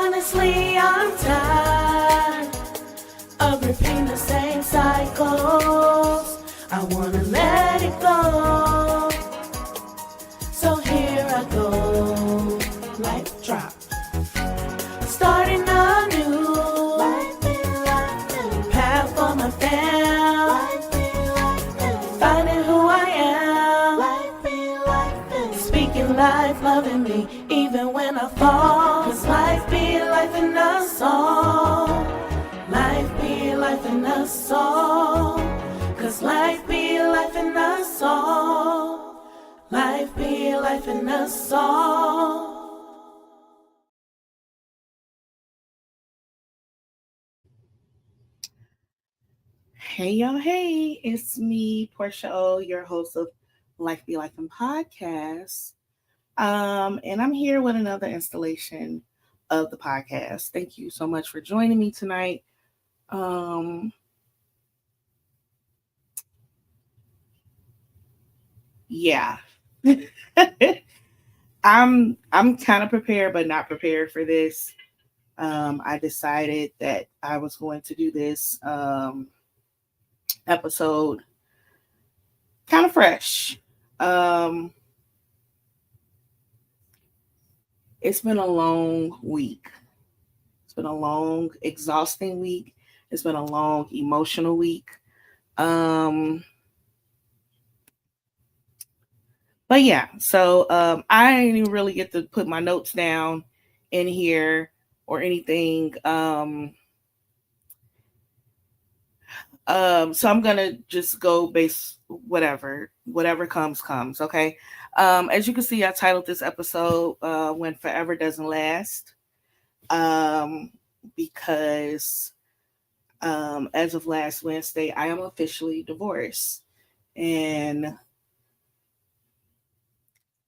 Honestly, I'm tired of repeating the same cycles. I wanna let it go. So here I go, life drop. Starting a new path for my fam. Finding who I am. Speaking life, loving me, even when I fall. Cause life be life in us all. Life be life in us all. Cause life be life in us all. Life be life in us all. Hey y'all, hey, it's me, Porschia O, your host of Life Be Life and podcast. And I'm here with another installation of the podcast. Thank you so much for joining me tonight. Yeah. I'm kind of prepared but not prepared for this. I decided that I was going to do this episode kind of fresh. Um it's been a long week. It's been a long, exhausting week. It's been a long, emotional week. Um, but yeah, so I didn't even really get to put my notes down in here or anything. So I'm gonna just go base whatever comes. Okay. As you can see, I titled this episode "When Forever Doesn't Last," um, because as of last Wednesday, I am officially divorced. And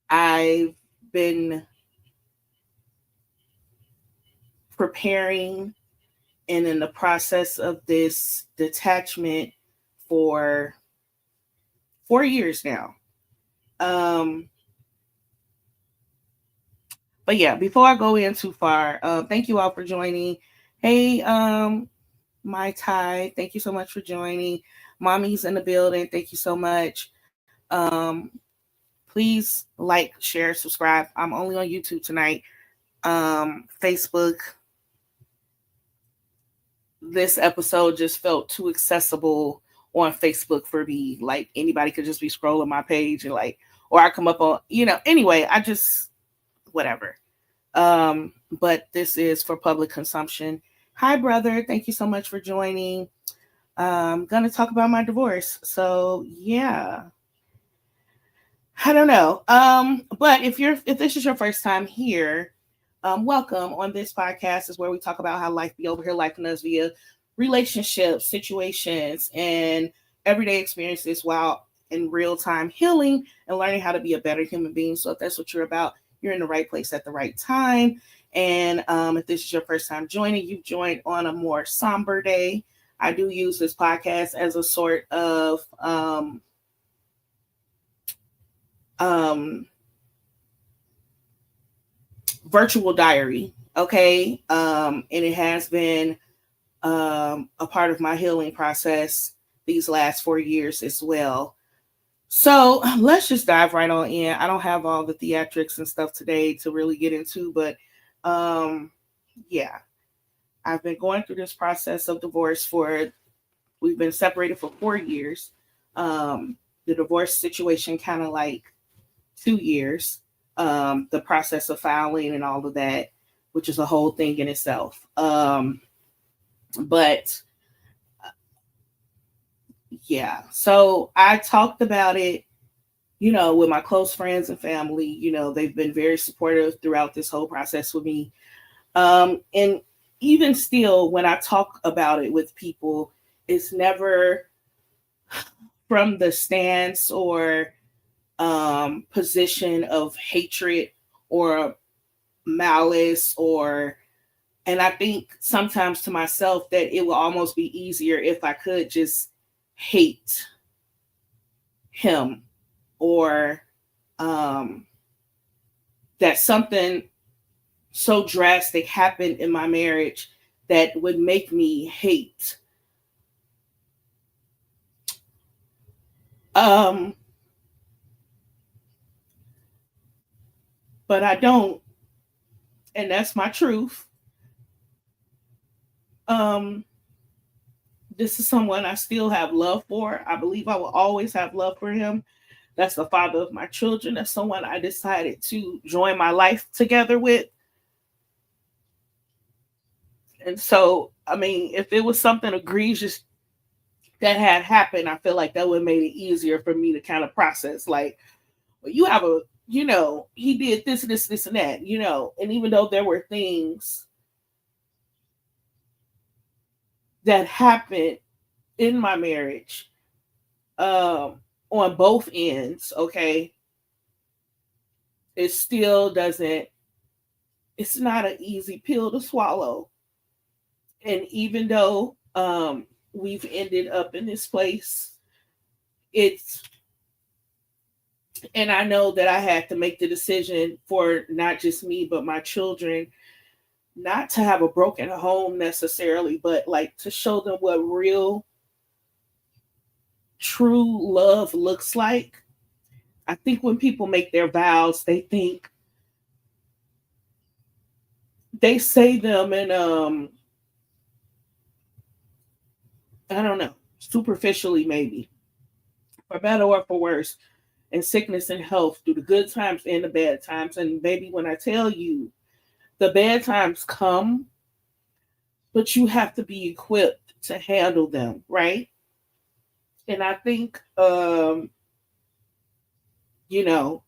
I've been preparing and in the process of this detachment for 4 years now. Um, but yeah, before I go in too far, thank you all for joining. Hey, my Ty, thank you so much for joining. Mommy's in the building. Thank you so much. Please like, share, subscribe. I'm only on YouTube tonight. Facebook. This episode just felt too accessible on Facebook for me. Like anybody could just be scrolling my page and like, or I come up on, anyway, I just whatever. But this is for public consumption. Hi, brother. Thank you so much for joining. I'm gonna talk about my divorce. So yeah. I don't know. But if this is your first time here, welcome. On this podcast is where we talk about how life be over here, life in us via relationships, situations, and everyday experiences while in real time healing and learning how to be a better human being. So if that's what you're about, you're in the right place at the right time. And if this is your first time joining, you've joined on a more somber day. I do use this podcast as a sort of um, virtual diary. Okay. And it has been a part of my healing process these last 4 years as well. So let's just dive right on in. I don't have all the theatrics and stuff today to really get into, but yeah, I've been going through this process of divorce we've been separated for 4 years. The divorce situation kind of like 2 years. The process of filing and all of that, which is a whole thing in itself. But yeah, so I talked about it, with my close friends and family. They've been very supportive throughout this whole process with me. And even still, when I talk about it with people, it's never from the stance or position of hatred or malice and I think sometimes to myself that it will almost be easier if I could just hate him or that something so drastic happened in my marriage that would make me hate um but I don't, and that's my truth. um this is someone I still have love for. I believe I will always have love for him. That's the father of my children. That's someone I decided to join my life together with. And so, I mean, if it was something egregious that had happened, I feel like that would have made it easier for me to kind of process. Like, well, you have a, he did this, this, and that, And even though there were things that happened in my marriage, on both ends, okay, it still doesn't, it's not an easy pill to swallow. And even though we've ended up in this place, it's, and I know that I had to make the decision for not just me, but my children, not to have a broken home necessarily, but like to show them what real, true love looks like. I think when people make their vows, they think they say them in I don't know, superficially maybe, for better or for worse, in sickness and health, through the good times and the bad times. And baby, when I tell you, the bad times come, but you have to be equipped to handle them, right? And I think you know,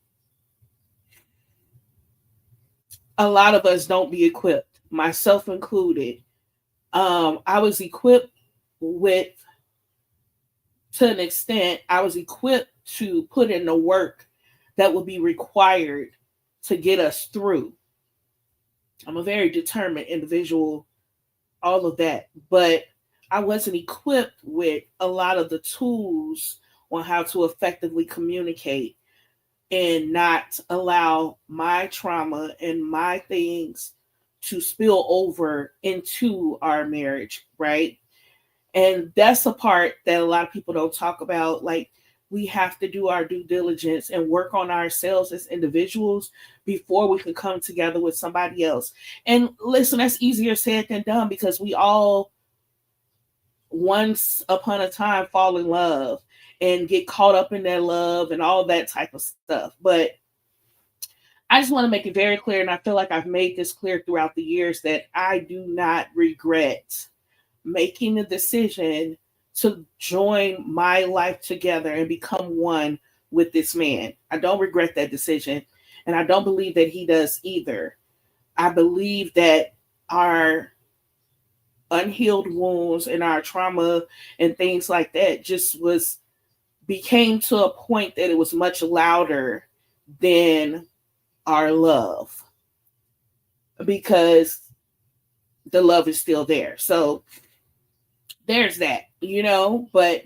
a lot of us don't be equipped, myself included. I was equipped with, to an extent, I was equipped to put in the work that would be required to get us through. I'm a very determined individual, all of that, but I wasn't equipped with a lot of the tools on how to effectively communicate and not allow my trauma and my things to spill over into our marriage, right? And that's a part that a lot of people don't talk about. Like, we have to do our due diligence and work on ourselves as individuals before we can come together with somebody else. And listen, that's easier said than done, because we all once upon a time fall in love and get caught up in that love and all that type of stuff. But I just want to make it very clear, and I feel like I've made this clear throughout the years, that I do not regret making the decision to join my life together and become one with this man. I don't regret that decision, and I don't believe that he does either. I believe that our unhealed wounds and our trauma and things like that just became to a point that it was much louder than our love, because the love is still there. So there's that, but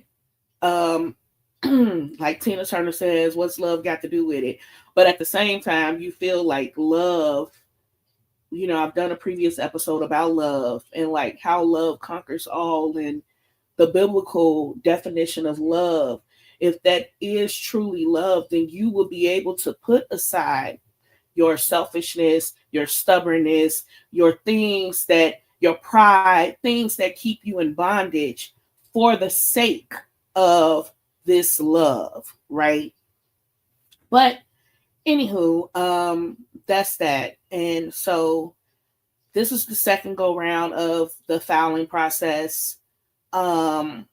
like Tina Turner says, what's love got to do with it? But at the same time, you feel like love, I've done a previous episode about love and like how love conquers all, and the biblical definition of love. If that is truly love, then you will be able to put aside your selfishness, your stubbornness, your pride, things that keep you in bondage for the sake of this love, right? But anywho, that's that. And so this is the second go round of the filing process. And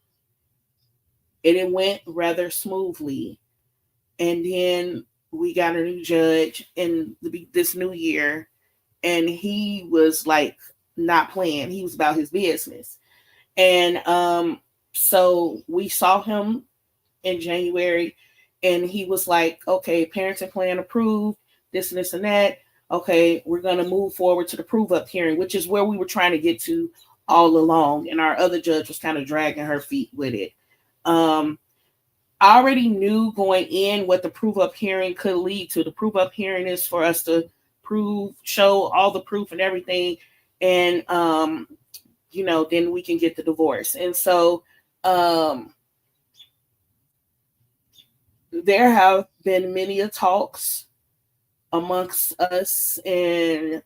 it went rather smoothly. And then we got a new judge in this new year, and he was like not playing. He was about his business. And so we saw him in January, and he was like, okay, parenting plan approved, this and this and that. Okay, we're going to move forward to the prove up hearing, which is where we were trying to get to all along. And our other judge was kind of dragging her feet with it. I already knew going in what the prove up hearing could lead to. The prove up hearing is for us to show all the proof and everything. And, then we can get the divorce. And so, there have been many talks amongst us and,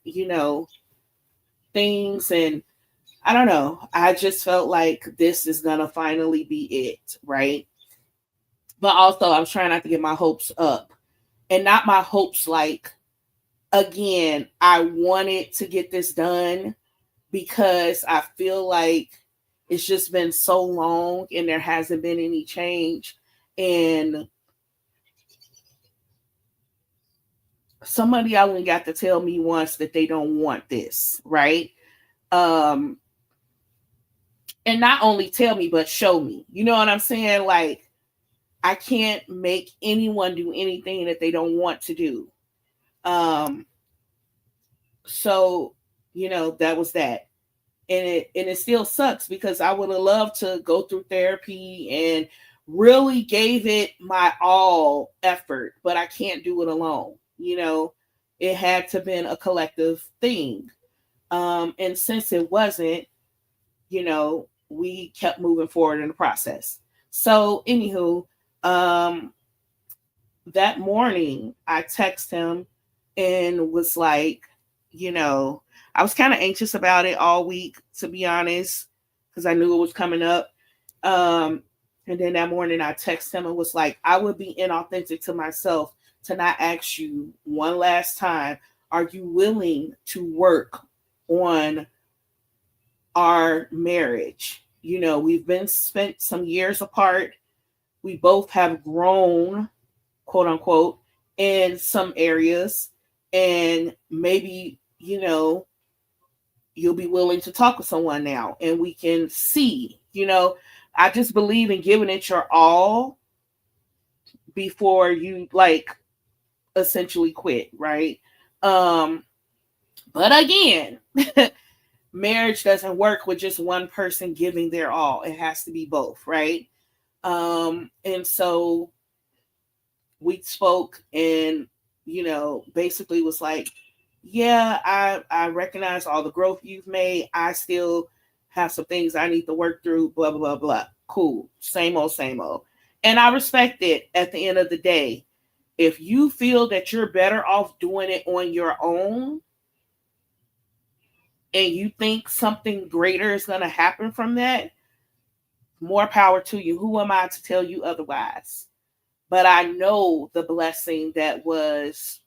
things. And I don't know. I just felt like this is going to finally be it. Right. But also, I'm trying not to get my hopes up, and not my hopes like, again, I wanted to get this done because I feel like it's just been so long and there hasn't been any change. And somebody only got to tell me once that they don't want this, right? And not only tell me, but show me. You know what I'm saying? Like, I can't make anyone do anything that they don't want to do. So, that was that. And it still sucks because I would have loved to go through therapy and really gave it my all effort, but I can't do it alone. It had to been a collective thing. And since it wasn't, we kept moving forward in the process. So anywho, that morning I texted him and was like, I was kind of anxious about it all week, to be honest, because I knew it was coming up. And then that morning I texted him and was like, I would be inauthentic to myself to not ask you one last time, are you willing to work on our marriage? We've been spent some years apart. We both have grown, quote unquote, in some areas. And maybe, you'll be willing to talk with someone now and we can see, I just believe in giving it your all before you essentially quit. Right. But again, marriage doesn't work with just one person giving their all. It has to be both. Right. And so we spoke and, basically was like, yeah, I recognize all the growth you've made. I still have some things I need to work through, blah, blah, blah, blah. Cool. Same old, same old. And I respect it at the end of the day. If you feel that you're better off doing it on your own and you think something greater is going to happen from that, more power to you. Who am I to tell you otherwise? But I know the blessing that was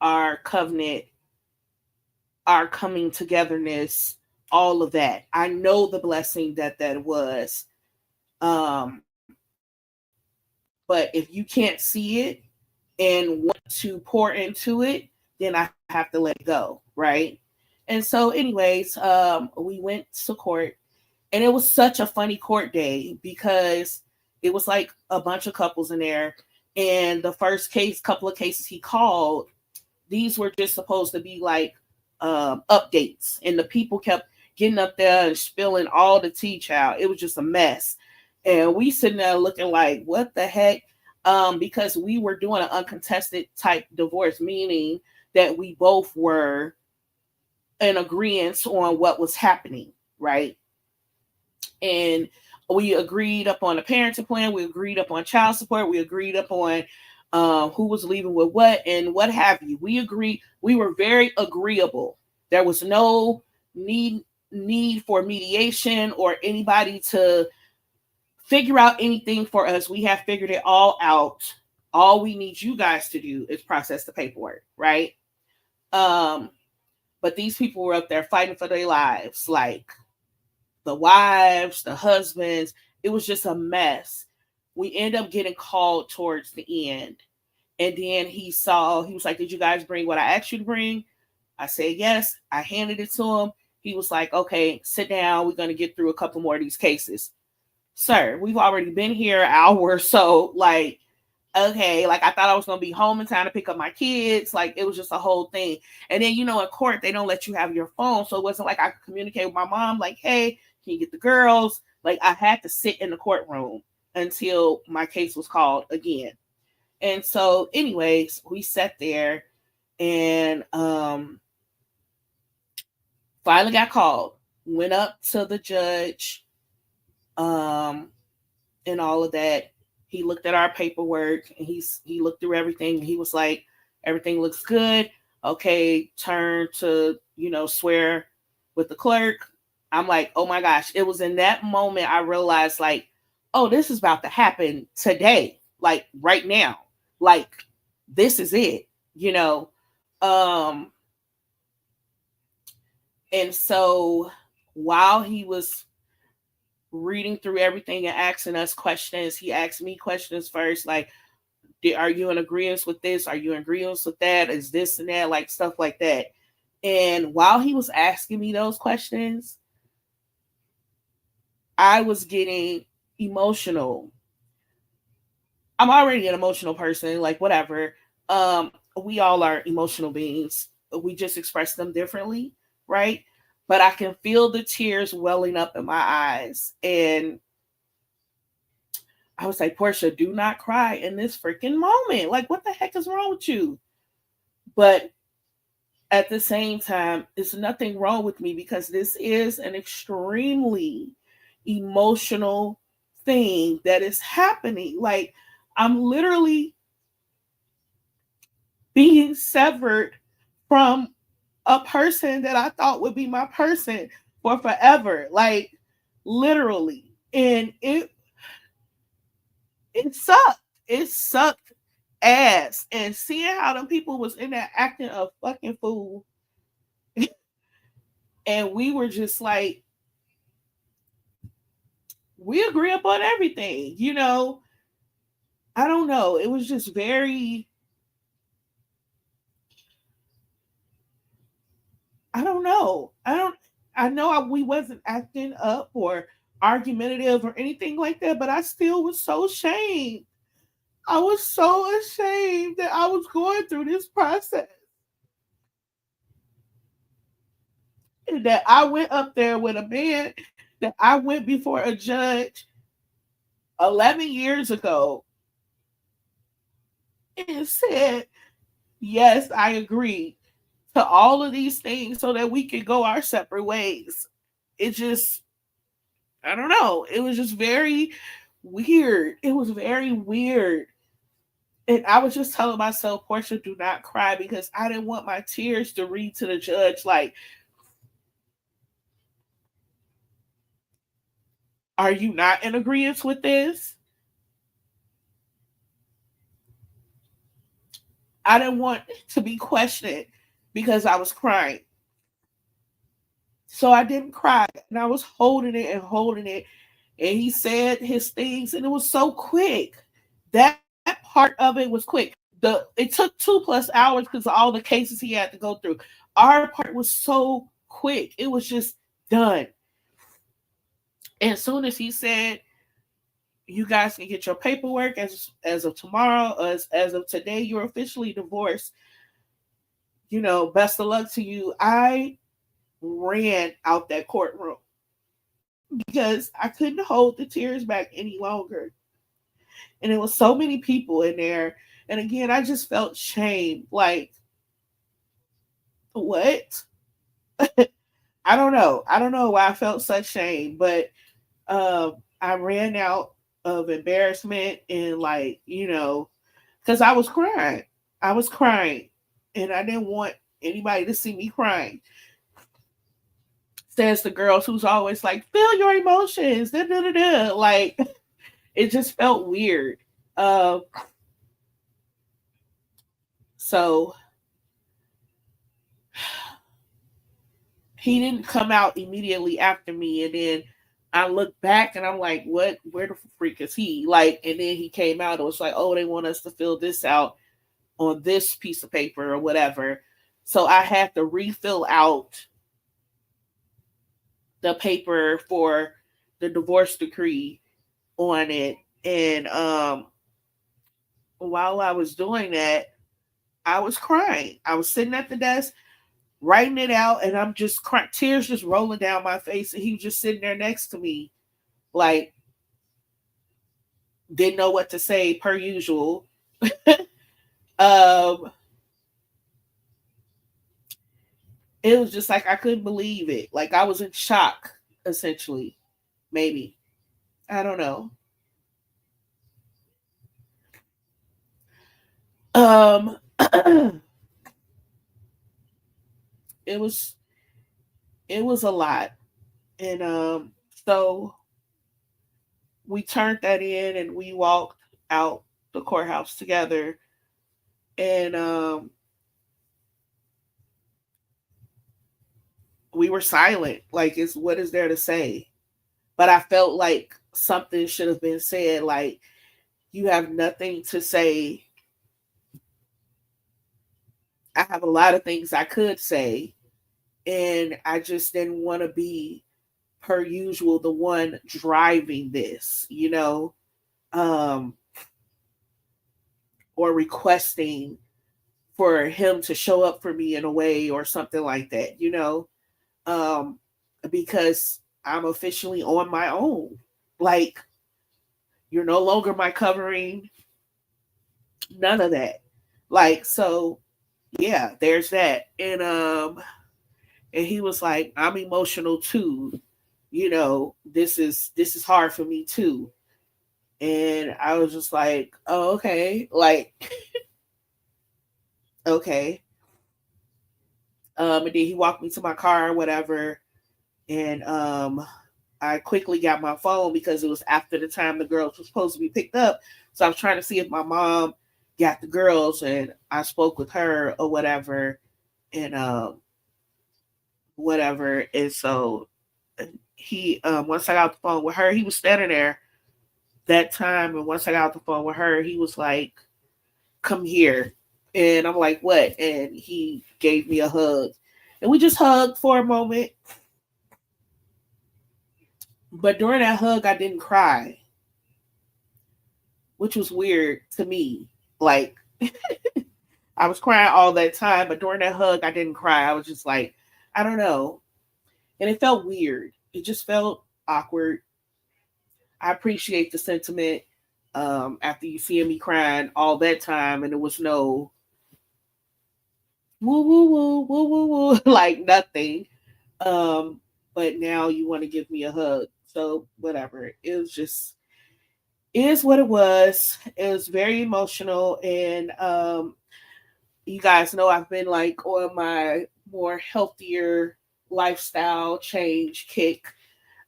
our covenant, our coming togetherness, all of that. I know the blessing that was. But if you can't see it and want to pour into it, then I have to let it go, right? And so anyways, we went to court, and it was such a funny court day because it was like a bunch of couples in there. And the first couple of cases he called, these were just supposed to be like updates. And the people kept getting up there and spilling all the tea, child. It was just a mess. And we sitting there looking like, what the heck? Because we were doing an uncontested type divorce, meaning that we both were in agreement on what was happening, right? And we agreed upon a parenting plan. We agreed upon child support. We agreed upon who was leaving with what and what have you. We agreed. We were very agreeable. There was no need for mediation or anybody to figure out anything for us. We have figured it all out. All we need you guys to do is process the paperwork, right? But these people were up there fighting for their lives, like the wives, the husbands. It was just a mess. We ended up getting called towards the end. And then he was like, did you guys bring what I asked you to bring? I said, yes. I handed it to him. He was like, okay, sit down. We're going to get through a couple more of these cases. Sir, we've already been here an hour or so. Like, okay, like I thought I was going to be home in time to pick up my kids. Like, it was just a whole thing. And then, in court, they don't let you have your phone. So it wasn't like I could communicate with my mom, like, hey, can you get the girls? Like, I had to sit in the courtroom until my case was called again. And so anyways, we sat there And finally got called. Went up to the judge, um, and all of that. He looked at our paperwork and he looked through everything. He was like, everything looks good. Okay, turn to, swear with the clerk. I'm like, oh my gosh. It was in that moment I realized, like, oh, this is about to happen today, like right now. Like, this is it, you know. Um, and so while he was reading through everything and asking us questions, he asked me questions first, like, are you in agreement with this? Are you in agreement with that? Is this and that, like stuff like that. And while he was asking me those questions, I was getting emotional. I'm already an emotional person, like whatever. We all are emotional beings. We just express them differently, right? But I can feel the tears welling up in my eyes. And I was like, Portia, do not cry in this freaking moment. Like, what the heck is wrong with you? But at the same time, there's nothing wrong with me because this is an extremely emotional thing that is happening. Like, I'm literally being severed from a person that I thought would be my person for forever. Like, literally. And it sucked. It sucked ass. And seeing how the people was in there acting a fucking fool. And we were just like, we agree upon everything, I don't know. It was just very, I don't know. I know we wasn't acting up or argumentative or anything like that, but I still was so ashamed. I was so ashamed that I was going through this process. And that I went up there with a man that I went before a judge 11 years ago and said, yes, I agree to all of these things so that we can go our separate ways. It just, I don't know. It was just very weird. It was very weird. And I was just telling myself, Portia, do not cry because I didn't want my tears to read to the judge like, are you not in agreement with this? I didn't want to be questioned because I was crying. So I didn't cry. And I was holding it and holding it. And he said his things, and it was so quick. That part of it was quick. It took 2+ hours because of all the cases he had to go through. Our part was so quick. It was just done. And as soon as he said, you guys can get your paperwork as of tomorrow, as of today, you're officially divorced. Best of luck to you. I ran out that courtroom because I couldn't hold the tears back any longer. And there was so many people in there. And again, I just felt shame. Like, what? I don't know. I don't know why I felt such shame, but I ran out of embarrassment and because I was crying. I was crying, and I didn't want anybody to see me crying. Says the girls who's always like, feel your emotions. Da, da, da, da. Like, it just felt weird. Uh, so he didn't come out immediately after me, and then I look back and I'm like, what? Where the freak is he? Like, and then he came out. It was like, oh, they want us to fill this out on this piece of paper or whatever. So I had to refill out the paper for the divorce decree on it. And while I was doing that, I was crying. I was sitting at the desk writing it out, and I'm just crying, tears just rolling down my face. And he was just sitting there next to me, like, didn't know what to say per usual. um, it was just like I couldn't believe it. Like I was in shock, essentially. Maybe. I don't know. Um it was it was a lot. And so we turned that in and we walked out the courthouse together. And we were silent. Like, it's what is there to say? But I felt like something should have been said. Like, you have nothing to say. I have a lot of things I could say, and I just didn't want to be, per usual, the one driving this, um, or requesting for him to show up for me in a way or something like that, um, because I'm officially on my own. Like, you're no longer my covering, none of that. Like, so yeah, there's that. And he was like, I'm emotional too. This is hard for me too. And I was just like, oh, okay. Like, okay. And then he walked me to my car or whatever. And I quickly got my phone because it was after the time the girls were supposed to be picked up. So I was trying to see if my mom got the girls, and I spoke with her or whatever. And whatever. And so he once I got the phone with her, he was standing there that time. And once I got the phone with her, he was like, come here. And I'm like, what? And he gave me a hug. And we just hugged for a moment. But during that hug, I didn't cry, which was weird to me. Like, I was crying all that time, but during that hug, I didn't cry. I was just like, I don't know. And it felt weird. It just felt awkward. I appreciate the sentiment, after you seeing me crying all that time, and it was no woo woo woo woo woo woo like nothing. Um, but now you want to give me a hug. So whatever. It was just is what it was. It was very emotional, and you guys know I've been like on my more healthier lifestyle change kick.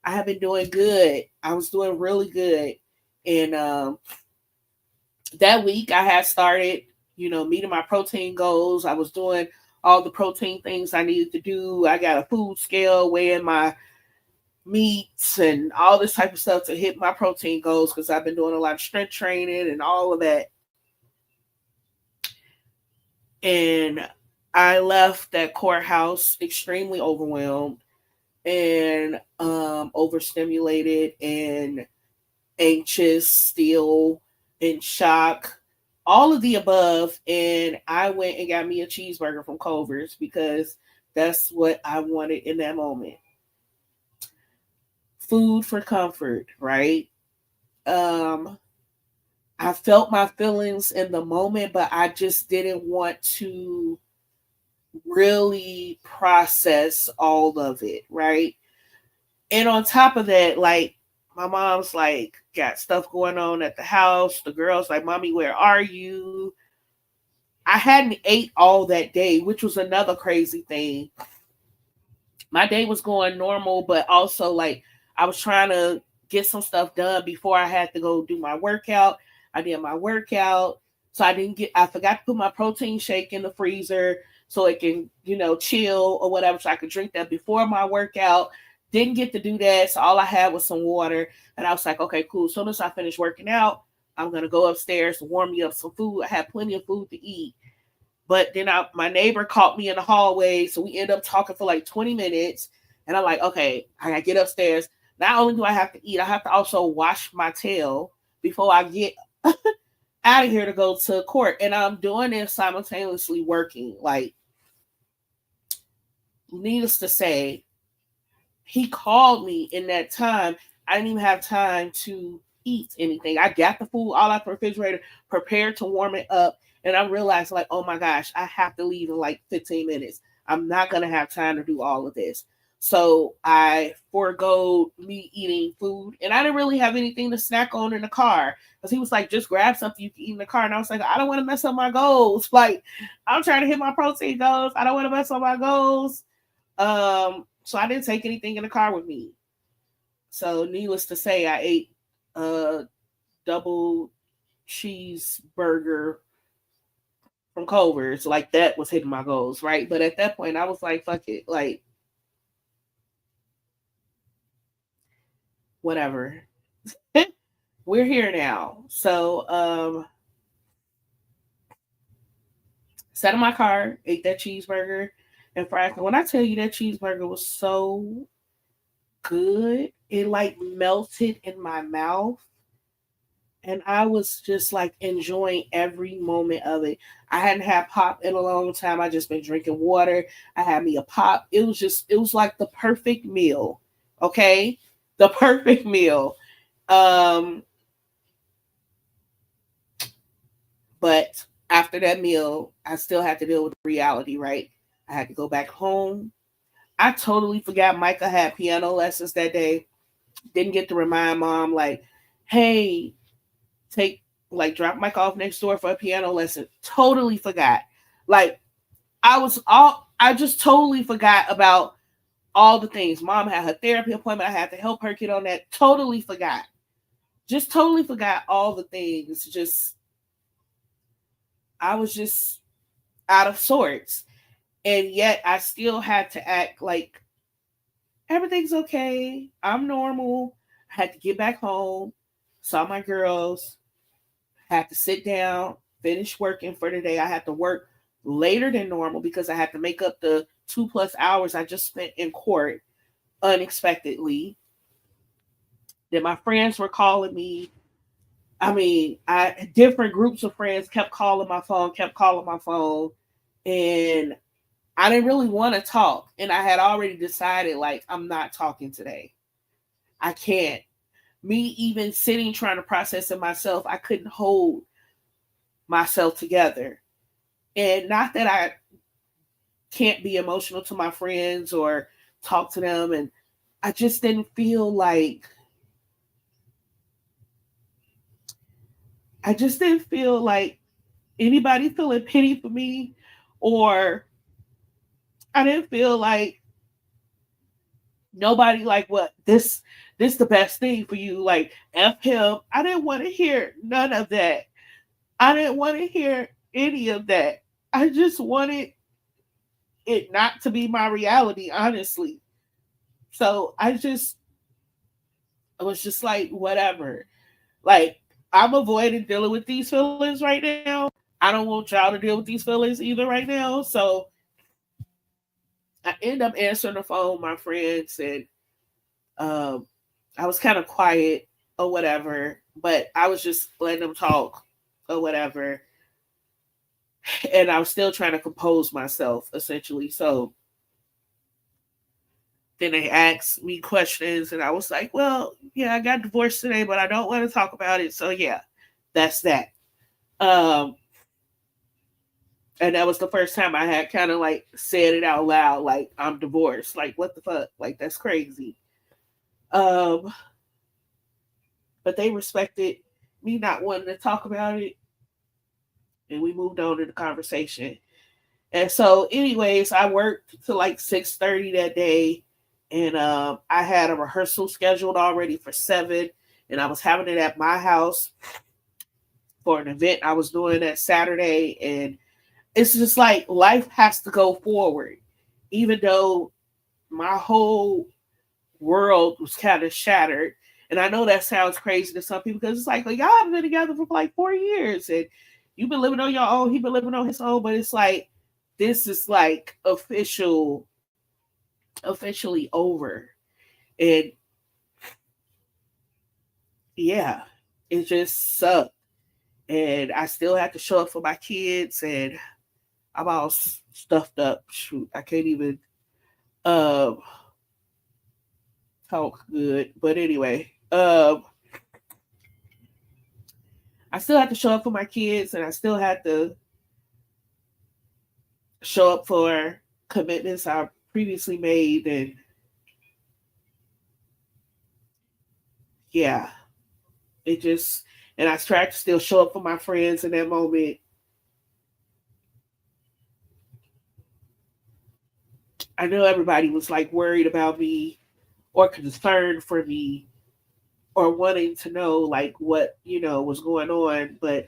I have been doing good. I was doing really good. And that week I had started, meeting my protein goals. I was doing all the protein things I needed to do. I got a food scale weighing my meats and all this type of stuff to hit my protein goals because I've been doing a lot of strength training and all of that. And I left that courthouse extremely overwhelmed and overstimulated and anxious, still in shock, all of the above. And I went and got me a cheeseburger from Culver's because that's what I wanted in that moment. Food for comfort, right? Um, I felt my feelings in the moment, but I just didn't want to really process all of it, right? And on top of that, like, my mom's like got stuff going on at the house. The girls like, mommy, where are you? I hadn't ate all that day, which was another crazy thing. My day was going normal, but also like I was trying to get some stuff done before I had to go do my workout. I did my workout. So I forgot to put my protein shake in the freezer so it can, chill or whatever. So I could drink that before my workout. Didn't get to do that. So all I had was some water. And I was like, okay, cool. As soon as I finish working out, I'm going to go upstairs to warm me up some food. I had plenty of food to eat. But then my neighbor caught me in the hallway. So we end up talking for like 20 minutes. And I'm like, okay, I got to get upstairs. Not only do I have to eat, I have to also wash my tail before I get out of here to go to court. And I'm doing this simultaneously working. Like, needless to say, he called me in that time. I didn't even have time to eat anything. I got the food all out the refrigerator, prepared to warm it up. And I realized, like, oh my gosh, I have to leave in like 15 minutes. I'm not going to have time to do all of this. So I forego me eating food, and I didn't really have anything to snack on in the car because he was like, just grab something you can eat in the car. And I was like, I don't want to mess up my goals. Like, I'm trying to hit my protein goals. I don't want to mess up my goals. So I didn't take anything in the car with me. So needless to say, I ate a double cheeseburger from Culver's. Like, that was hitting my goals, right? But at that point, I was like, fuck it. Like, whatever. We're here now. So sat in my car, ate that cheeseburger and fries. And when I tell you that cheeseburger was so good, it like melted in my mouth. And I was just like enjoying every moment of it. I hadn't had pop in a long time. I just been drinking water. I had me a pop. It was like the perfect meal. Okay? The perfect meal. But after that meal, I still had to deal with reality, right? I had to go back home. I totally forgot Micah had piano lessons that day. Didn't get to remind mom, like, hey, drop Micah off next door for a piano lesson. Totally forgot. Like, I just totally forgot about all the things. Mom had her therapy appointment. I had to help her get on that. Totally forgot. Just totally forgot all the things. I was just out of sorts. And yet I still had to act like everything's okay. I'm normal. I had to get back home, saw my girls, had to sit down, finish working for the day. I had to work later than normal because I had to make up the 2+ hours I just spent in court unexpectedly. Then my friends were calling me. I mean, different groups of friends kept calling my phone, and I didn't really want to talk. And I had already decided, like, I'm not talking today. I can't. Me even sitting trying to process it myself, I couldn't hold myself together. And not that I can't be emotional to my friends or talk to them, and I just didn't feel like anybody feeling pity for me, or I didn't feel like nobody like, what, this the best thing for you, like, F him. I didn't want to hear none of that. I didn't want to hear any of that. I just wanted it not to be my reality, honestly. So I was just like, whatever. Like, I'm avoiding dealing with these feelings right now. I don't want y'all to deal with these feelings either right now. So I end up answering the phone, my friend said, um, I was kind of quiet or whatever, but I was just letting them talk or whatever. And I was still trying to compose myself, essentially. So then they asked me questions, and I was like, well, yeah, I got divorced today, but I don't want to talk about it. So yeah, that's that. Um, and that was the first time I had kind of like said it out loud, like, I'm divorced. Like, what the fuck? Like, that's crazy. Um, but they respected me not wanting to talk about it, and we moved on to the conversation. And so, anyways, I worked to like 6:30 that day, and I had a rehearsal scheduled already for 7, and I was having it at my house for an event I was doing that Saturday. And it's just like life has to go forward, even though my whole world was kind of shattered. And I know that sounds crazy to some people because it's like, well, y'all have been together for like 4 years, and you've been living on your own, he's been living on his own. But it's like, this is like officially over. And yeah, it just sucked. And I still have to show up for my kids, and I'm all stuffed up. Shoot, I can't even um talk good. But anyway, I still have to show up for my kids, and I still have to show up for commitments I previously made, and yeah, it just, and I tried to still show up for my friends in that moment. I know everybody was like worried about me or concerned for me or wanting to know like what, was going on, but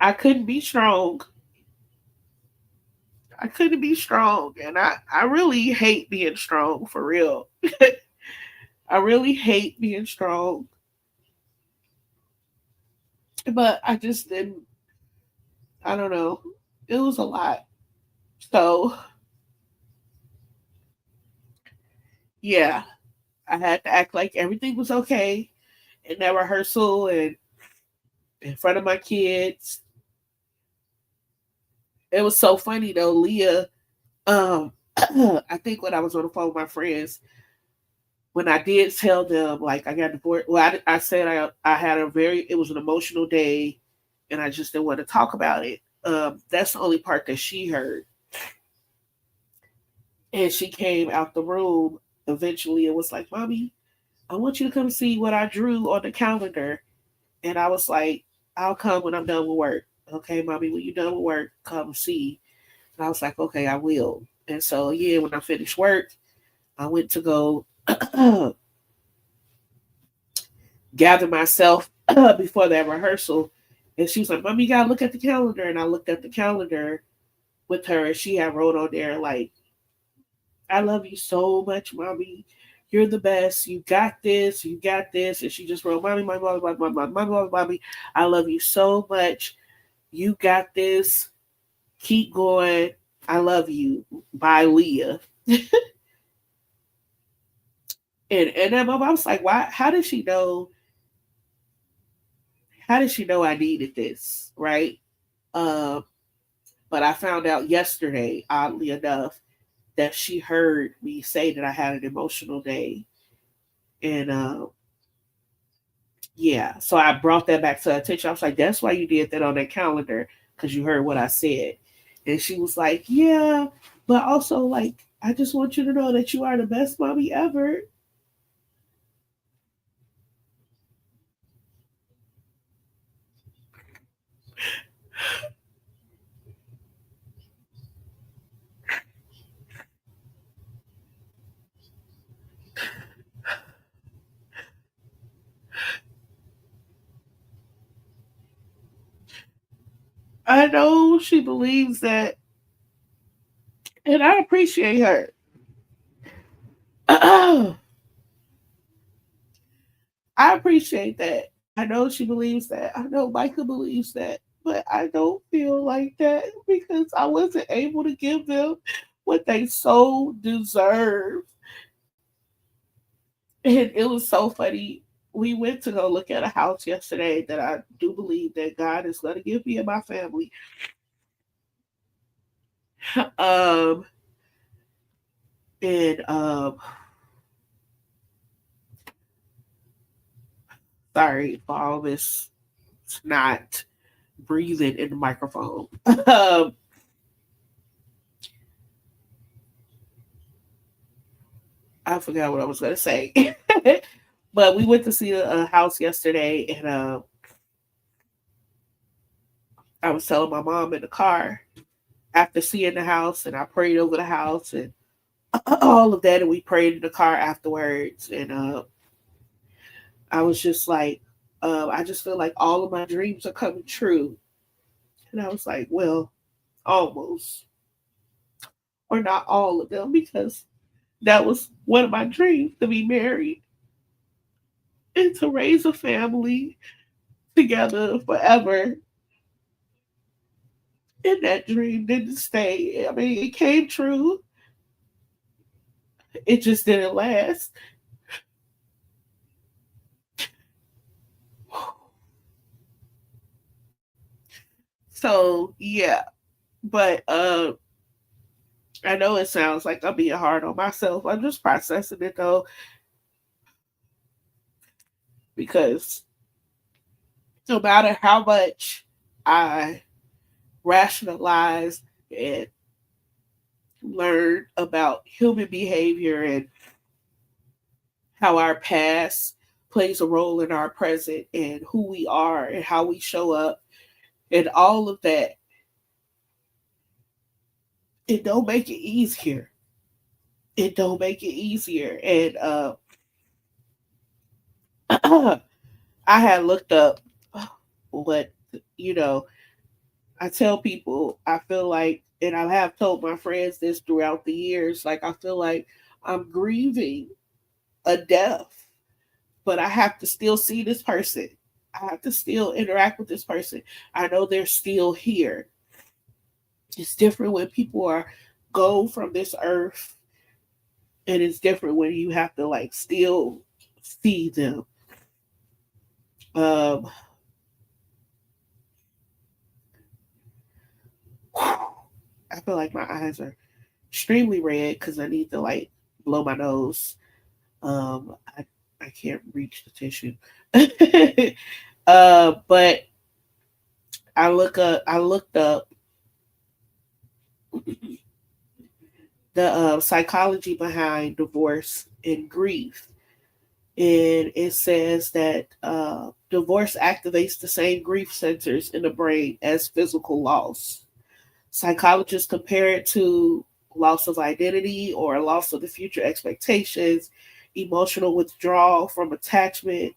I couldn't be strong. I couldn't be strong, and I really hate being strong for real. I really hate being strong, but I just didn't. I don't know. It was a lot. So yeah, I had to act like everything was okay in that rehearsal and in front of my kids. It was so funny though, Leah. I think when I was on the phone with my friends, when I did tell them like I got divorced, well, I said I had it was an emotional day, and I just didn't want to talk about it. That's the only part that she heard, and she came out the room eventually and was like, "Mommy, I want you to come see what I drew on the calendar." And I was like, "I'll come when I'm done with work." Okay, mommy, when you're done with work, come see. And I was like, okay, I will. And so, yeah, when I finished work, I went to go gather myself before that rehearsal. And she was like, Mommy, you gotta look at the calendar. And I looked at the calendar with her, and she had wrote on there, like, I love you so much, Mommy. You're the best. You got this. You got this. And she just wrote, Mommy, my mommy, my mommy, my mommy, mommy. I love you so much. You got this. Keep going. I love you. By Leah. And then my mom's like, why? How did she know? How did she know I needed this? Right. Um, but I found out yesterday, oddly enough, that she heard me say that I had an emotional day. And yeah, so I brought that back to her attention. I was like, that's why you did that on that calendar, because you heard what I said. And she was like, yeah, but also, like, I just want you to know that you are the best mommy ever. I know she believes that, and I appreciate her. I appreciate that. I know she believes that. I know Micah believes that. But I don't feel like that because I wasn't able to give them what they so deserve. And it was so funny. We went to go look at a house yesterday that I do believe that God is going to give me and my family. Um, and sorry for all this not breathing in the microphone. I forgot what I was going to say. But we went to see a house yesterday, and I was telling my mom in the car after seeing the house, and I prayed over the house and all of that, and we prayed in the car afterwards. And I was just like, I just feel like all of my dreams are coming true. And I was like, well, almost, or not all of them, because that was one of my dreams, to be married and to raise a family together forever. And that dream didn't stay. I mean, it came true. It just didn't last. So yeah, but I know it sounds like I'm being hard on myself. I'm just processing it though, because no matter how much I rationalize and learn about human behavior and how our past plays a role in our present and who we are and how we show up and all of that, it don't make it easier. It don't make it easier. And I had looked up what, you know, I tell people I feel like, and I have told my friends this throughout the years, like I feel like I'm grieving a death, but I have to still see this person. I have to still interact with this person. I know they're still here. It's different when people are go from this earth, and it's different when you have to like still see them. Um, I feel like my eyes are extremely red because I need to like blow my nose. I can't reach the tissue. But I looked up the psychology behind divorce and grief, and it says that divorce activates the same grief centers in the brain as physical loss. Psychologists compare it to loss of identity or loss of the future expectations, emotional withdrawal from attachment,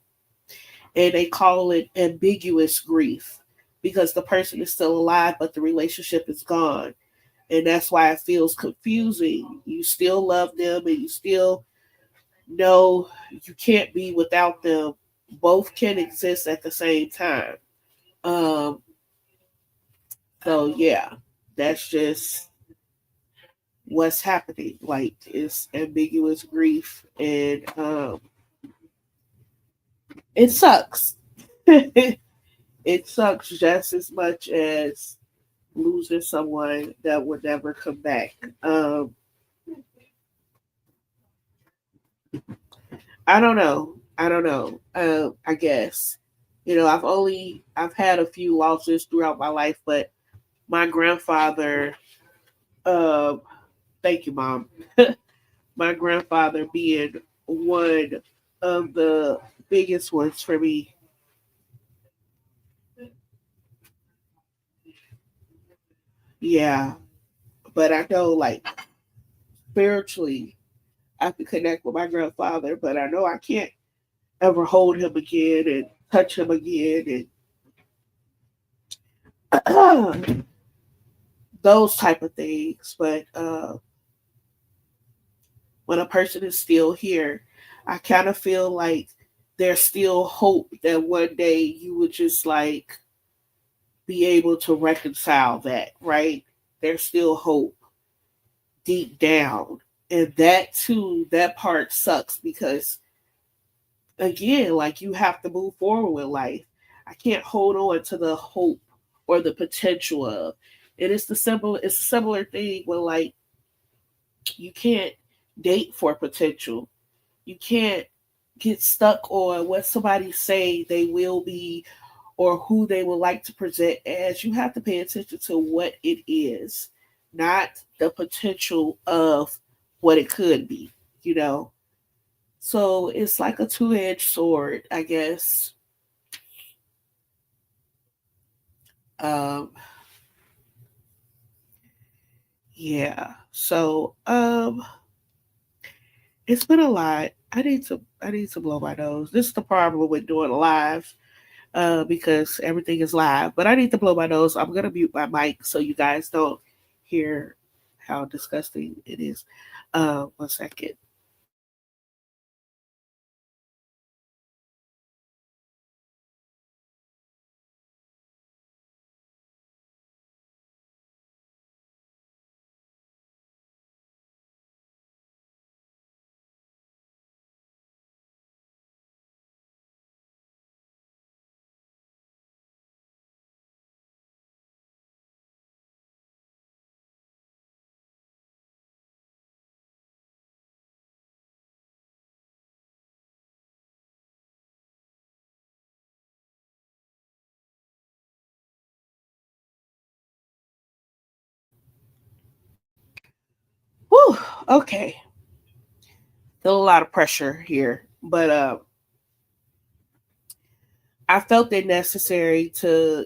and they call it ambiguous grief because the person is still alive but the relationship is gone. And that's why it feels confusing. You still love them and you still know you can't be without them. Both can exist at the same time. Um, so yeah, that's just what's happening. Like it's ambiguous grief, and it sucks. It sucks just as much as losing someone that would never come back. I don't know. I don't know. I guess I've had a few losses throughout my life, but my grandfather. Uh, thank you, mom. My grandfather being one of the biggest ones for me. Yeah, but I know like spiritually, I have to connect with my grandfather, but I know I can't ever hold him again and touch him again and those type of things. But when a person is still here, I kind of feel like there's still hope that one day you would just like be able to reconcile that, right? There's still hope deep down. And that too, that part sucks because again, like you have to move forward with life. I can't hold on to the hope or the potential of. And it's a similar thing when like you can't date for potential. You can't get stuck on what somebody say they will be or who they would like to present as. You have to pay attention to what it is, not the potential of what it could be, you know? So it's like a two-edged sword, I guess. Um, yeah. So it's been a lot. I need to blow my nose. This is the problem with doing live, because everything is live. But I need to blow my nose. I'm gonna mute my mic so you guys don't hear how disgusting it is. 1 second. Okay. Still a lot of pressure here, but I felt it necessary to,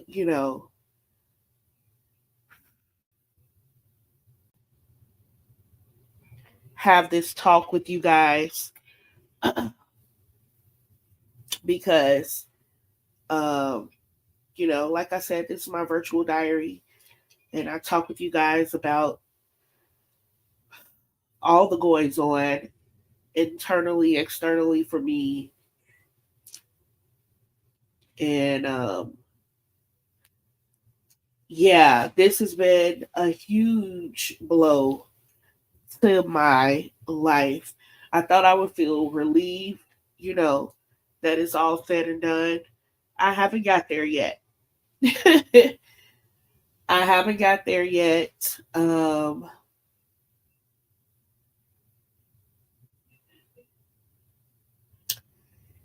have this talk with you guys because, um, like I said, this is my virtual diary, and I talk with you guys about all the goings on internally, externally for me, and yeah, this has been a huge blow to my life. I thought I would feel relieved, you know, that it's all said and done. I haven't got there yet. I haven't got there yet. And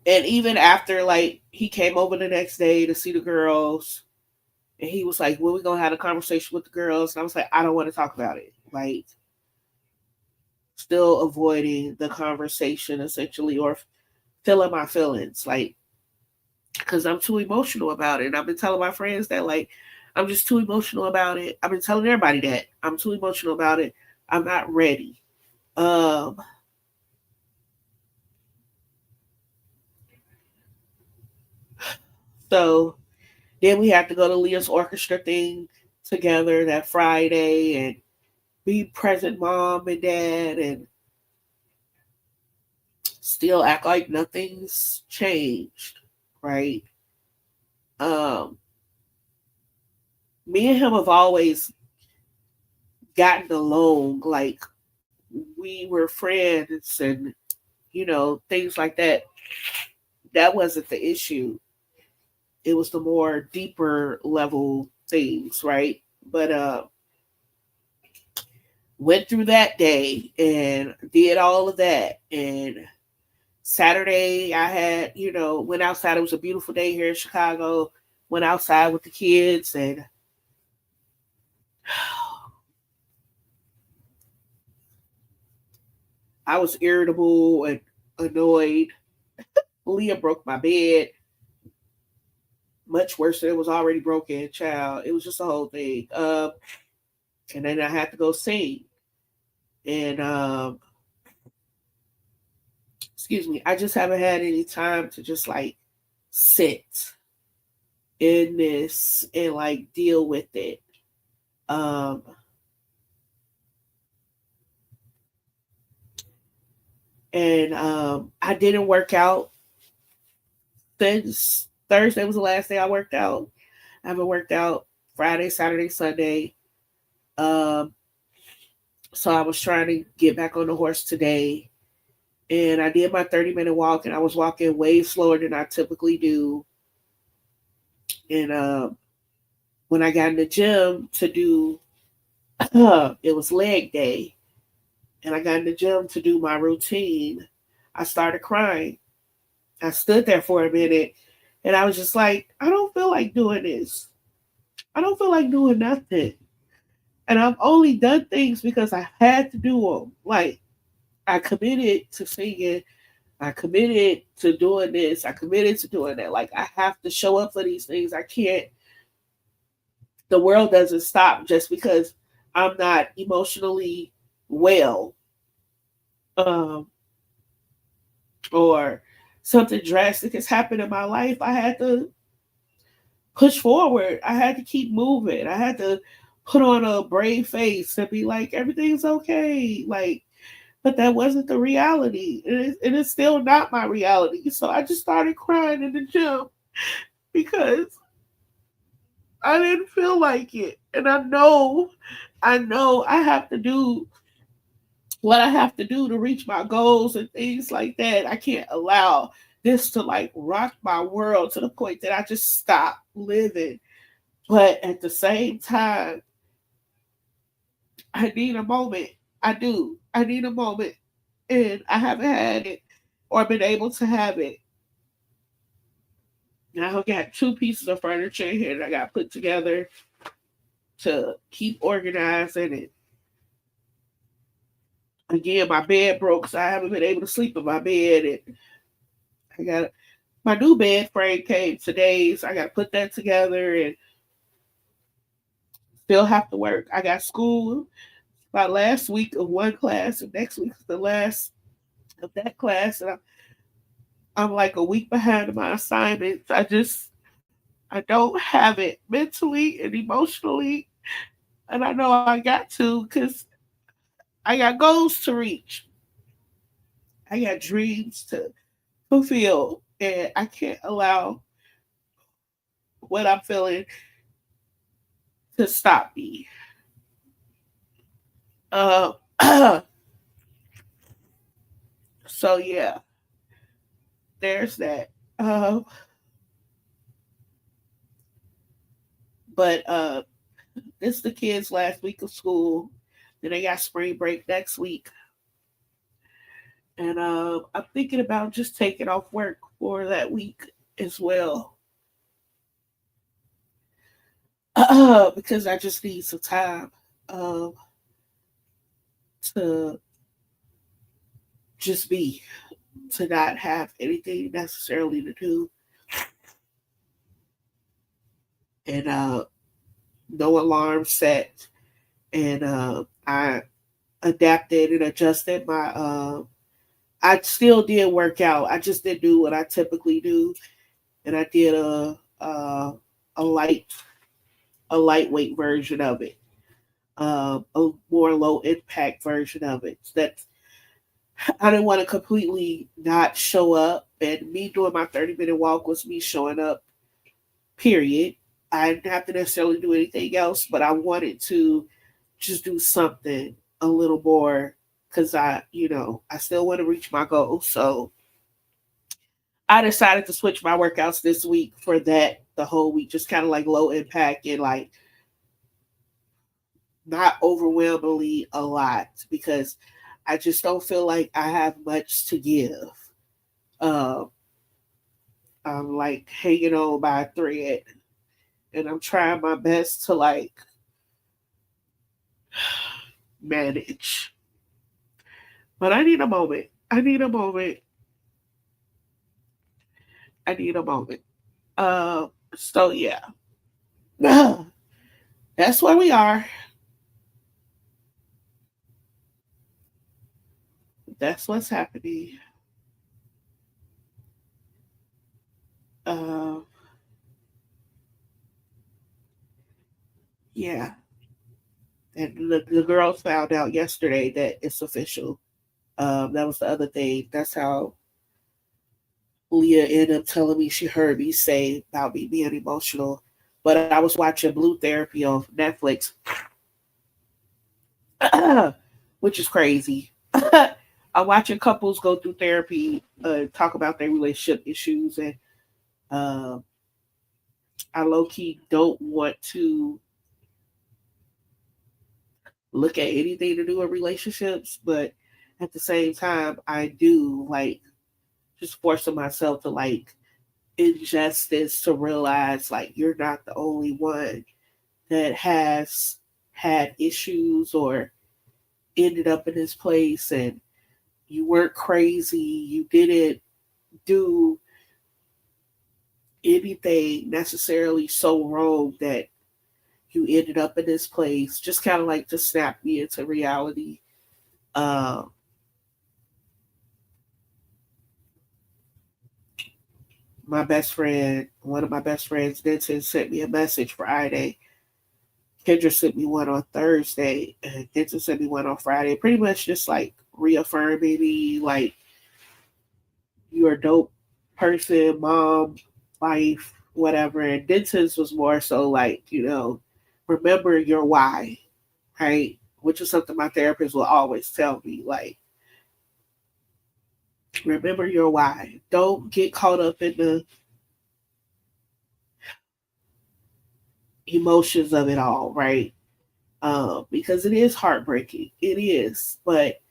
even after, like, he came over the next day to see the girls, and he was like, "Well, we're gonna have a conversation with the girls." And I was like, "I don't want to talk about it." Like, still avoiding the conversation essentially, or feeling my feelings, like, because I'm too emotional about it. And I've been telling my friends that, like, I'm just too emotional about it. I've been telling everybody that I'm too emotional about it. I'm not ready. Um, so then we had to go to Leah's orchestra thing together that Friday and be present mom and dad and still act like nothing's changed, right? Um, Me and him have always gotten along, like we were friends and things like that. That wasn't the issue. It was the more deeper level things, right? But went through that day and did all of that. And Saturday I had, went outside. It was a beautiful day here in Chicago. Went outside with the kids and I was irritable and annoyed. Leah broke my bed much worse than it was already broken, child. It was just a whole thing. And then I had to go sing. And excuse me, I just haven't had any time to just like sit in this and like deal with it. Um and I didn't work out since Thursday was the last day I worked out. I haven't worked out Friday, Saturday, Sunday. Um so I was trying to get back on the horse today. And I did my 30-minute walk and I was walking way slower than I typically do. And when I got in the gym to do, it was leg day, and I got in the gym to do my routine, I started crying. I stood there for a minute, and I was just like, I don't feel like doing this. I don't feel like doing nothing. And I've only done things because I had to do them. Like, I committed to singing. I committed to doing this. I committed to doing that. Like, I have to show up for these things. I can't, the world doesn't stop just because I'm not emotionally well, um, or something drastic has happened in my life. I had to push forward. I had to keep moving. I had to put on a brave face and be like, everything's okay. Like, but that wasn't the reality. And it's still not my reality. So I just started crying in the gym because I didn't feel like it. And I know I have to do what I have to do to reach my goals and things like that. I can't allow this to like rock my world to the point that I just stop living. But at the same time, I need a moment. I do. I need a moment. And I haven't had it or been able to have it. Now I got two pieces of furniture in here that I got put together to keep organized in it. Again, my bed broke, so I haven't been able to sleep in my bed. And I got my new bed frame came today, so I got to put that together and still have to work. I got school my last week of one class, and next week is the last of that class, and I'm like a week behind my assignments. I don't have it mentally and emotionally, and I know I got to because I got goals to reach. I got dreams to fulfill, and I can't allow what I'm feeling to stop me. Uh, so yeah, there's that. Uh, but it's the kids' last week of school. Then they got spring break next week, and I'm thinking about just taking off work for that week as well, because I just need some time um, to just be, to not have anything necessarily to do, and no alarm set, and I adapted and adjusted my. I still did work out. I just didn't do what I typically do, and I did a light a lightweight version of it, a more low impact version of it. That I didn't want to completely not show up, and me doing my 30-minute walk was me showing up. Period. I didn't have to necessarily do anything else, but I wanted to just do something a little more because I still want to reach my goals. So I decided to switch my workouts this week for that the whole week, just kind of like low impact and like not overwhelmingly a lot because I just don't feel like I have much to give. Um, I'm like hanging on by a thread, and I'm trying my best to like manage. But I need a moment. I need a moment. I need a moment. So yeah, that's where we are. That's what's happening. Uh, yeah, and the girls found out yesterday that it's official. That was the other thing. That's how Leah ended up telling me she heard me say about me being emotional. But I was watching Blue Therapy on Netflix, which is crazy. I'm watching couples go through therapy, talk about their relationship issues, and uh, I low key don't want to look at anything to do with relationships, but at the same time, I do like just forcing myself to like ingest this to realize like you're not the only one that has had issues or ended up in this place, and you weren't crazy, you didn't do anything necessarily so wrong that you ended up in this place. Just kind of like to snap me into reality. um my best friend, one of my best friends, Denton, sent me a message Friday. Kendra sent me one on Thursday, and Denton sent me one on Friday. Pretty much just like reaffirming me, like you're a dope person, mom, wife, whatever. And Denton's was more so like, remember your why, right? Which is something my therapist will always tell me, like, remember your why. Don't get caught up in the emotions of it all, right? Because it is heartbreaking. It is. But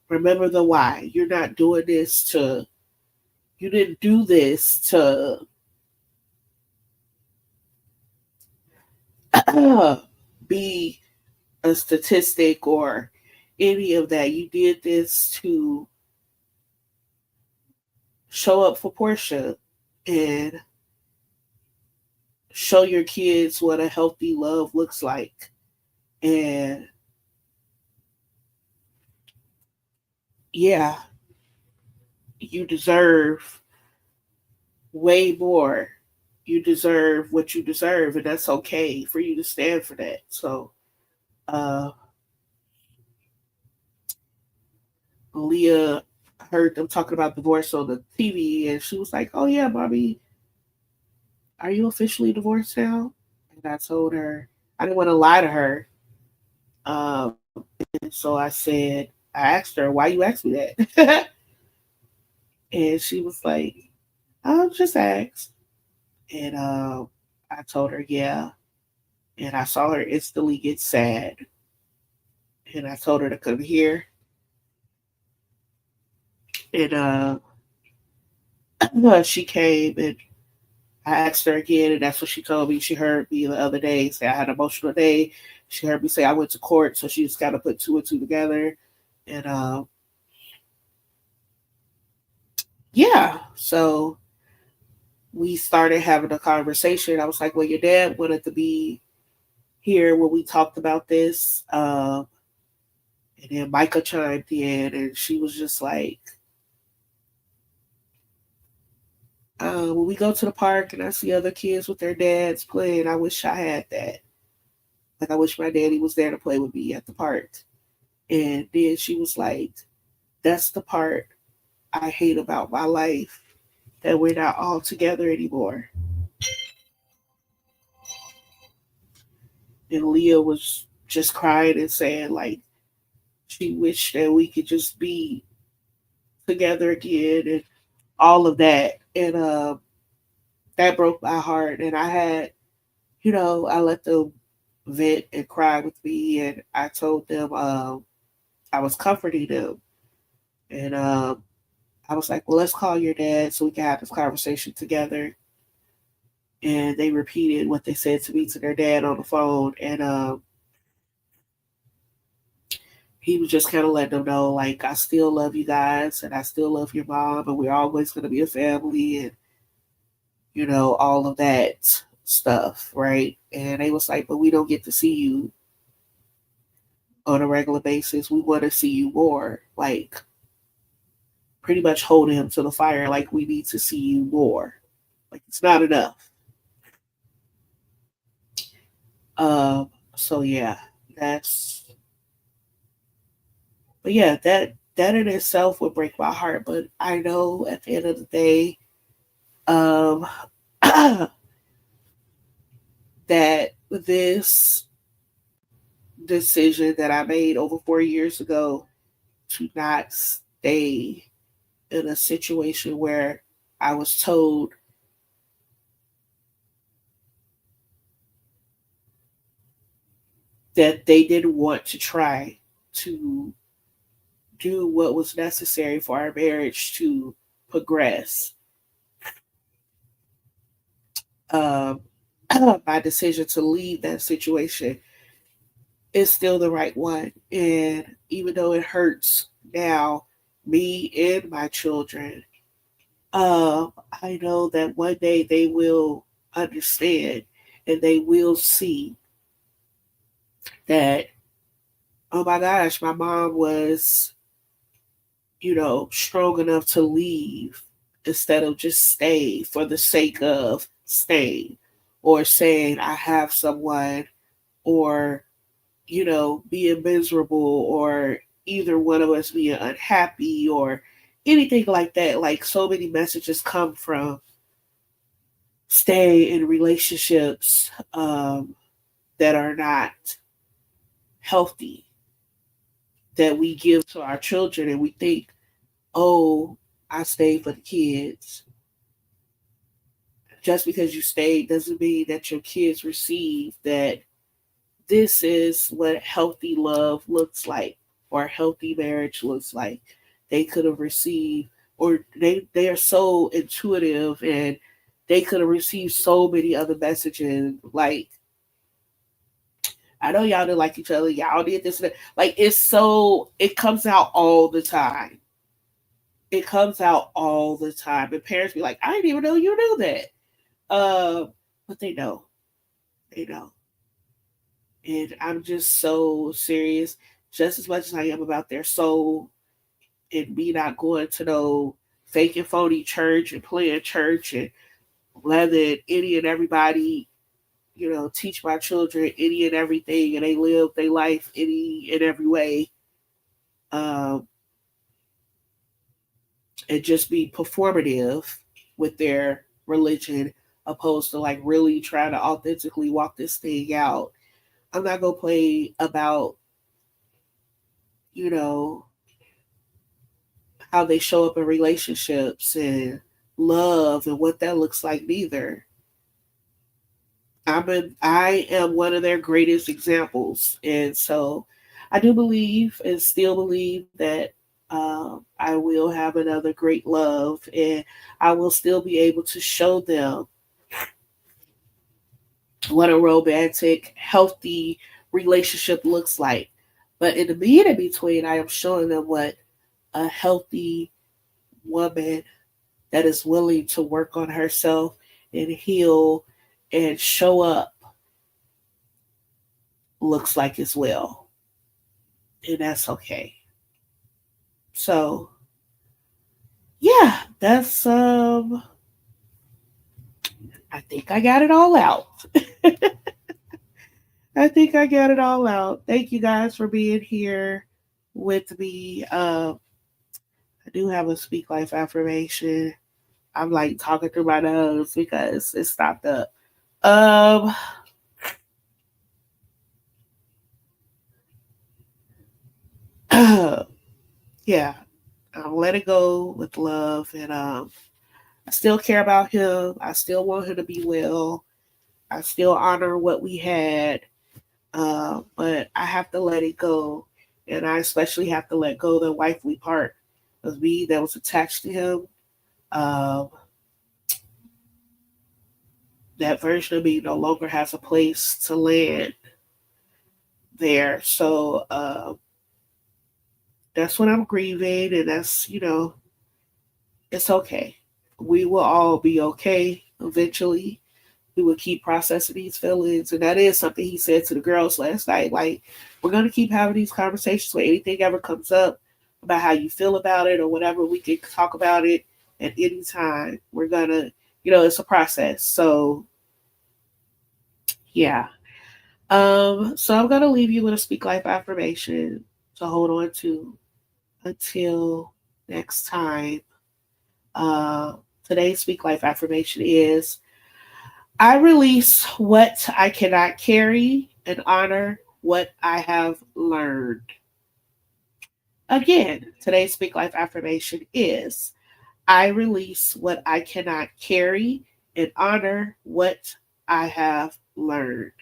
remember the why. You're not doing this to, you didn't do this to be a statistic or any of that. You did this to show up for Portia and show your kids what a healthy love looks like. And yeah, you deserve way more. You deserve what you deserve, and that's okay for you to stand for that. So, uh, Leah heard them talking about divorce on the TV, and she was like, "Oh yeah, mommy, are you officially divorced now?" And I told her I didn't want to lie to her, and so I asked her, "Why you asked me that?" And she was like, "I'll just ask." And I told her, "Yeah." And I saw her instantly get sad, and I told her to come here, and she came, and I asked her again, and that's what she told me. She heard me the other day say I had an emotional day. She heard me say I went to court, so she just got to put two and two together. And yeah, so we started having a conversation. I was like, "Well, your dad wanted to be here when we talked about this." And then Micah chimed in, and she was just like, "When we go to the park and I see other kids with their dads playing, I wish I had that. Like, I wish my daddy was there to play with me at the park." And then she was like, "That's the part I hate about my life, that we're not all together anymore." And Leah was just crying and saying, like, she wished that we could just be together again and all of that. And that broke my heart. And I had, I let them vent and cry with me. And I told them I was comforting them. And I was like, "Well, let's call your dad so we can have this conversation together." And they repeated what they said to me to their dad on the phone. And he was just kind of letting them know, like, I still love you guys and I still love your mom, and we're always going to be a family, and, all of that stuff. Right. And they was like, "But we don't get to see you on a regular basis. We want to see you more." Like, pretty much holding him to the fire. Like, we need to see you more. Like, it's not enough. Um, so yeah, that's but yeah, that in itself would break my heart. But I know at the end of the day, um, that this decision that I made over 4 years ago to not stay in a situation where I was told that they didn't want to try to do what was necessary for our marriage to progress. Um, my decision to leave that situation is still the right one. And even though it hurts now, me and my children, I know that one day they will understand and they will see that, oh my gosh, my mom was, strong enough to leave instead of just stay for the sake of staying, or saying I have someone, or, being miserable, or either one of us being unhappy, or anything like that. Like, so many messages come from stay in relationships that are not healthy, that we give to our children, and we think, oh, I stayed for the kids. Just because you stayed doesn't mean that your kids receive that this is what healthy love looks like, or healthy marriage looks like. They could have received, or they are so intuitive, and they could have received so many other messages. Like, I know y'all didn't like each other. Y'all did this and that. Like, it's so, it comes out all the time. It comes out all the time. And parents be like, I didn't even know you knew that. But they know. They know. And I'm just so serious, just as much as I am about their soul and me not going to no fake and phony church and playing church and letting any and everybody, teach my children any and everything and they live their life any and every way. Um, and just be performative with their religion opposed to like really trying to authentically walk this thing out. I'm not gonna play about, you know, how they show up in relationships and love and what that looks like neither. I am one of their greatest examples. And so I do believe and still believe that I will have another great love and I will still be able to show them what a romantic, healthy relationship looks like. But in the in between, I am showing them what a healthy woman that is willing to work on herself and heal and show up looks like as well. And that's okay. So yeah, that's I think I got it all out. I think I got it all out. Thank you guys for being here with me. I do have a speak life affirmation. I'm like talking through my nose because it stopped up. Um yeah, let it go with love and I still care about him. I still want him to be well. I still honor what we had. But I have to let it go. And I especially have to let go the wifely part of me that was attached to him. Um, that version of me no longer has a place to land there. So that's what I'm grieving. And that's, it's okay. We will all be okay eventually. We will keep processing these feelings. And that is something he said to the girls last night. Like, we're going to keep having these conversations where anything ever comes up about how you feel about it or whatever, we can talk about it at any time. We're going to, it's a process. So, yeah. So I'm going to leave you with a speak life affirmation to hold on to until next time. Uh, Today's speak life affirmation is I release what I cannot carry and honor what I have learned. Again, today's Speak Life affirmation is I release what I cannot carry and honor what I have learned.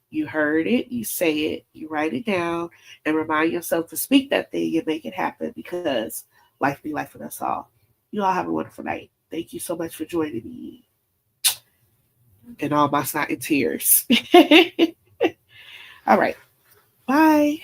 You heard it, you say it, you write it down, and remind yourself to speak that thing and make it happen because life be life for us all. You all have a wonderful night. Thank you so much for joining me and all my snot and tears. All right. Bye.